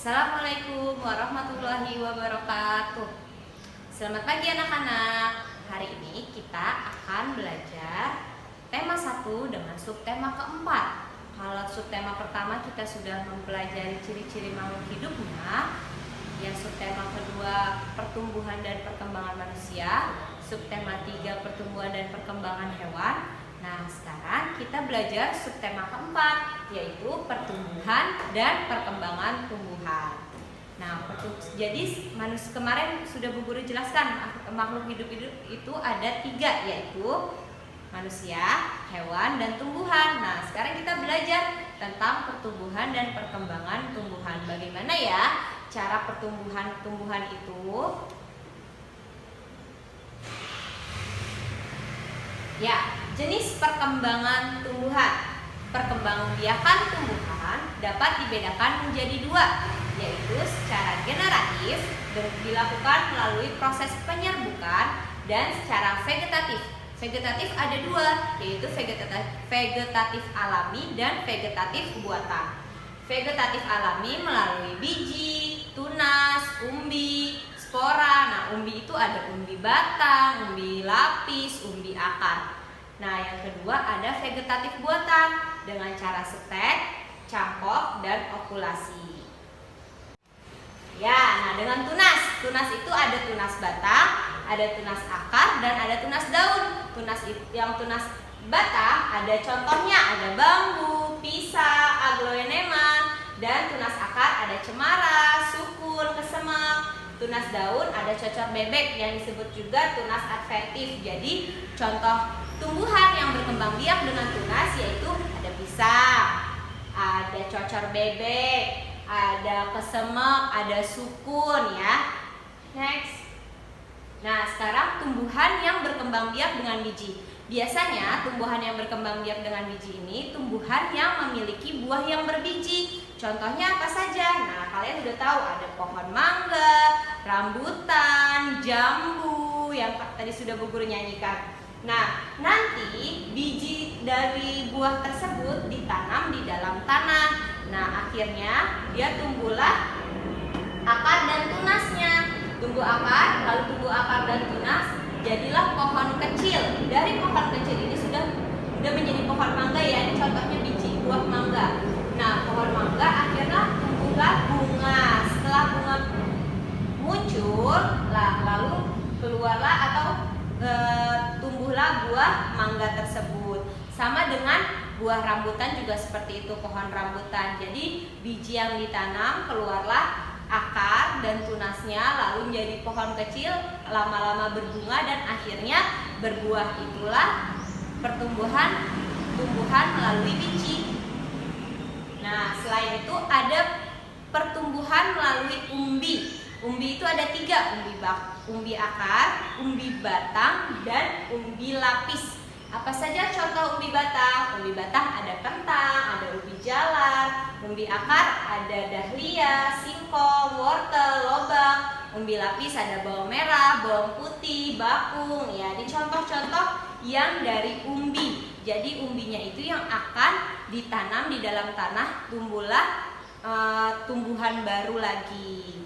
Assalamualaikum warahmatullahi wabarakatuh. Selamat pagi anak-anak. Hari ini kita akan belajar tema 1 dengan subtema keempat. Kalau subtema pertama kita sudah mempelajari ciri-ciri makhluk hidupnya. Yang subtema kedua pertumbuhan dan perkembangan manusia. Subtema 3 pertumbuhan dan perkembangan hewan. Nah, sekarang kita belajar subtema keempat, yaitu pertumbuhan dan perkembangan tumbuhan. Nah, jadi kemarin sudah Bu Guru jelaskan makhluk hidup itu ada 3, yaitu manusia, hewan, dan tumbuhan. Nah, sekarang kita belajar tentang pertumbuhan dan perkembangan tumbuhan. Bagaimana ya cara pertumbuhan tumbuhan itu? Ya, jenis perkembangan tumbuhan. Perkembangbiakan tumbuhan dapat dibedakan menjadi 2, yaitu secara generatif dilakukan melalui proses penyerbukan dan secara vegetatif. Vegetatif ada 2, yaitu vegetatif alami dan vegetatif buatan. Vegetatif alami melalui biji, tunas, umbi, spora. Nah, umbi itu ada umbi batang, umbi lapis, umbi akar. Nah, yang kedua ada vegetatif buatan dengan cara stek, cangkok, dan okulasi. Ya, nah dengan tunas. Tunas itu ada tunas batang, ada tunas akar, dan ada tunas daun. Tunas batang ada contohnya, ada bambu, pisa, aglaonema, dan tunas akar ada cemara, sukun, kesemek. Tunas daun ada cocor bebek yang disebut juga tunas adventif. Jadi contoh tumbuhan yang berkembang biak dengan tunas yaitu ada pisang, ada cocor bebek, ada kesemek, ada sukun ya. Next. Nah, sekarang tumbuhan yang berkembang biak dengan biji. Biasanya tumbuhan yang berkembang biak dengan biji ini tumbuhan yang memiliki buah yang berbiji. Contohnya apa saja? Nah, kalian udah tahu ada pohon mangga, rambutan, jambu yang tadi sudah Bu Guru nyanyikan. Nah, nanti biji dari buah tersebut ditanam di dalam tanah. Nah, akhirnya dia tumbuhlah akar dan tunasnya. Tumbuh akar, lalu tumbuh akar dan tunas, jadilah pohon kecil. Dari pohon kecil ini sudah menjadi pohon mangga ya. Ini contohnya biji buah mangga. Nah, pohon mangga akhirnya tumbuhlah bunga. Setelah bunga muncul, lalu keluarlah atau tumbuhlah buah mangga tersebut. Sama dengan buah rambutan juga seperti itu, pohon rambutan. Jadi biji yang ditanam keluarlah akar dan tunasnya, lalu menjadi pohon kecil, lama-lama berbunga dan akhirnya berbuah. Itulah pertumbuhan melalui biji. Nah, selain itu ada pertumbuhan melalui umbi. Umbi itu ada 3, umbi akar, umbi batang, dan umbi lapis. Apa saja contoh umbi batang? Umbi batang ada kentang, ada ubi jalar. Umbi akar ada dahlia, singkong, wortel, lobak. Umbi lapis ada bawang merah, bawang putih, bakung. Ya, ini contoh-contoh yang dari umbi. Jadi umbinya itu yang akan ditanam di dalam tanah, tumbuhlah tumbuhan baru lagi.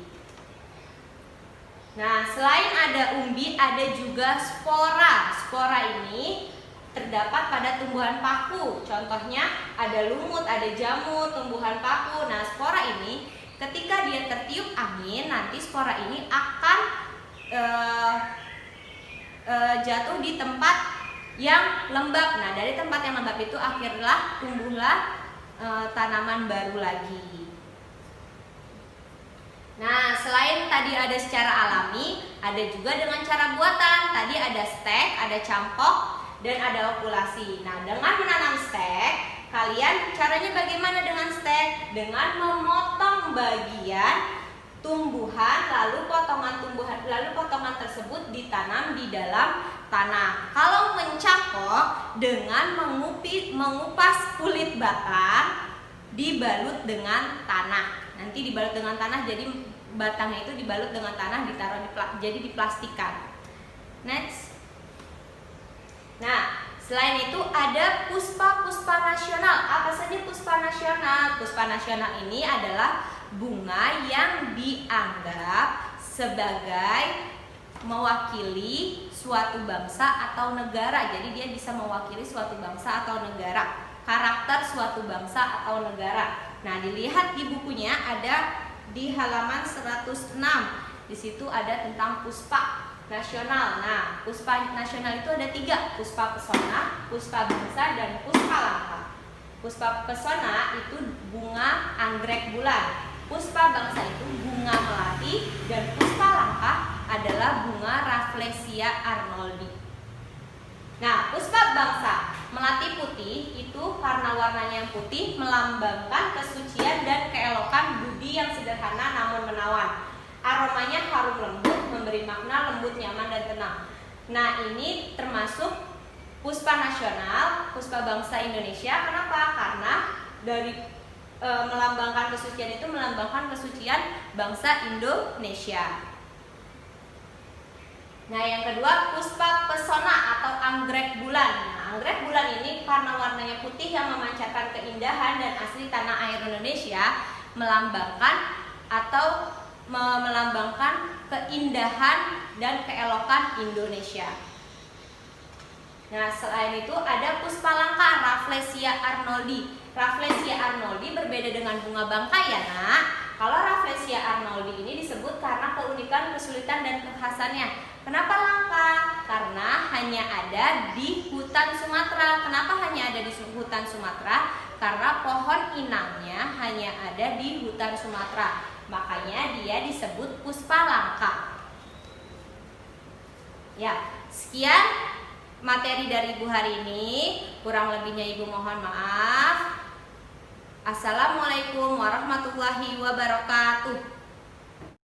Nah, selain ada umbi, ada juga spora. Spora ini terdapat pada tumbuhan paku. Contohnya ada lumut, ada jamur, tumbuhan paku. Nah, spora ini ketika dia tertiup angin, nanti spora ini akan jatuh di tempat yang lembab. Nah, dari tempat yang lembab itu akhirnya tumbuhlah tanaman baru lagi. Nah, selain tadi ada secara alami, ada juga dengan cara buatan. Tadi ada stek, ada cangkok, dan ada okulasi. Nah, dengan menanam stek, kalian caranya bagaimana dengan stek? Dengan memotong bagian tumbuhan, lalu potongan tersebut ditanam di dalam tanah. Kalau mencangkok, dengan mengupas kulit batang, dibalut dengan tanah. Nanti dibalut dengan tanah, jadi batangnya itu dibalut dengan tanah, ditaruh jadi diplastikan. Next. Nah, selain itu ada puspa nasional. Apa saja puspa nasional? Puspa nasional ini adalah bunga yang dianggap sebagai mewakili suatu bangsa atau negara. Jadi dia bisa mewakili suatu bangsa atau negara, karakter suatu bangsa atau negara. Nah, dilihat di bukunya ada di halaman 106. Di situ ada tentang puspa nasional. Nah, puspa nasional itu ada 3, puspa pesona, puspa bangsa, dan puspa langka. Puspa pesona itu bunga anggrek bulan, puspa bangsa itu bunga melati, dan puspa langka adalah bunga Rafflesia arnoldi. Nah, puspa bangsa melati putih itu karena warnanya yang putih melambangkan kesucian dan keelokan budi yang sederhana namun menawan. Aromanya harum lembut, memberi makna lembut, nyaman, dan tenang. Nah, ini termasuk puspa nasional, puspa bangsa Indonesia. Kenapa? Karena dari melambangkan kesucian itu melambangkan kesucian bangsa Indonesia. Nah, yang kedua puspa pesona atau anggrek bulan. Nah, anggrek bulan ini karena warnanya putih yang memancarkan keindahan dan asli tanah air Indonesia, melambangkan keindahan dan keelokan Indonesia. Nah, selain itu ada puspa langka Rafflesia arnoldi. Rafflesia arnoldi berbeda dengan bunga bangkai ya, Nak. Kalau Rafflesia arnoldi ini disebut karena keunikan, kesulitan, dan kekhasannya. Kenapa langka? Karena hanya ada di hutan Sumatera. Kenapa hanya ada di hutan Sumatera? Karena pohon inangnya hanya ada di hutan Sumatera. Makanya dia disebut puspa langka. Ya, sekian materi dari Ibu hari ini. Kurang lebihnya Ibu mohon maaf. Assalamualaikum warahmatullahi wabarakatuh.